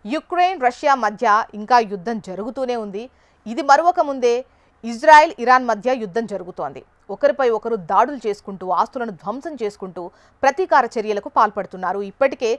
Ukraine Russia మధ్య ఇంకా యుద్ధం జరుగుతూనే ఉంది. ఇది మరొక ముందే ఇజ్రాయెల్ ఇరాన్ మధ్య యుద్ధం జరుగుతోంది. ఒకరిపై ఒకరు దాడులు చేసుకుంటూ ఆస్తులను ధ్వంసం చేసుకుంటూ ప్రతీకార చర్యలకు పాల్పడుతున్నారు. ఇప్పటికే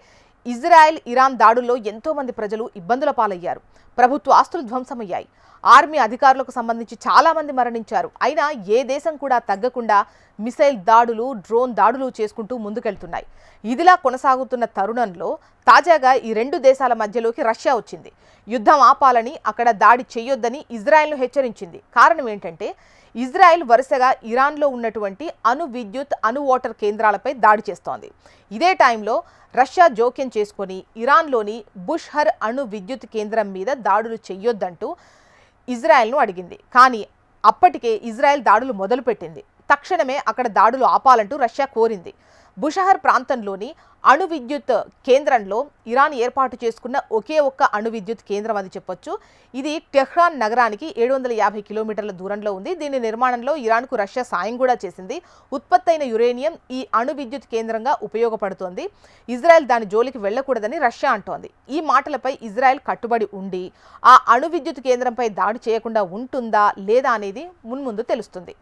ఇజ్రాయెల్ ఇరాన్ దాడుల్లో ఎంతో మంది ప్రజలు ఇబ్బందుల పాలయ్యారు. ప్రభుత్వ ఆస్తులు ధ్వంసమయ్యాయి. ఆర్మీ అధికారులకు సంబంధించి చాలా మంది మరణించారు. అయినా ఏ దేశం కూడా తగ్గకుండా మిసైల్ దాడులు, డ్రోన్ దాడులు చేసుకుంటూ ముందుకెళ్తున్నాయి. ఇదిలా కొనసాగుతున్న తరుణంలో తాజాగా ఈ రెండు దేశాల మధ్యలోకి రష్యా వచ్చింది. యుద్ధం ఆపాలని, అక్కడ దాడి చేయొద్దని ఇజ్రాయెల్ను హెచ్చరించింది. కారణం ఏంటంటే ఇజ్రాయెల్ వరుసగా ఇరాన్లో ఉన్నటువంటి అణు విద్యుత్, అణు వాటర్ కేంద్రాలపై దాడి చేస్తోంది. ఇదే టైంలో రష్యా జోక్యం చేసుకొని ఇరాన్లోని బుష్హర్ అణు విద్యుత్ కేంద్రం మీద దాడులు చెయ్యొద్దంటూ ఇజ్రాయెల్ను అడిగింది. కానీ అప్పటికే ఇజ్రాయెల్ దాడులు మొదలుపెట్టింది. తక్షణమే అక్కడ దాడులు ఆపాలంటూ రష్యా కోరింది. బుషహర్ ప్రాంతంలోని అణు విద్యుత్ కేంద్రంలో ఇరాన్ ఏర్పాటు చేసుకున్న ఒకే ఒక్క అణు విద్యుత్ కేంద్రం అని చెప్పొచ్చు. ఇది టెహ్రాన్ నగరానికి 750 కిలోమీటర్ల దూరంలో ఉంది. దీని నిర్మాణంలో ఇరాన్కు రష్యా సాయం కూడా చేసింది. ఉత్పత్తి అయిన యురేనియం ఈ అణు విద్యుత్ కేంద్రంగా ఉపయోగపడుతోంది. ఇజ్రాయెల్ దాని జోలికి వెళ్లకూడదని రష్యా అంటోంది. ఈ మాటలపై ఇజ్రాయెల్ కట్టుబడి ఉండి ఆ అణు విద్యుత్ కేంద్రంపై దాడి చేయకుండా ఉంటుందా లేదా అనేది మున్ముందు తెలుస్తుంది.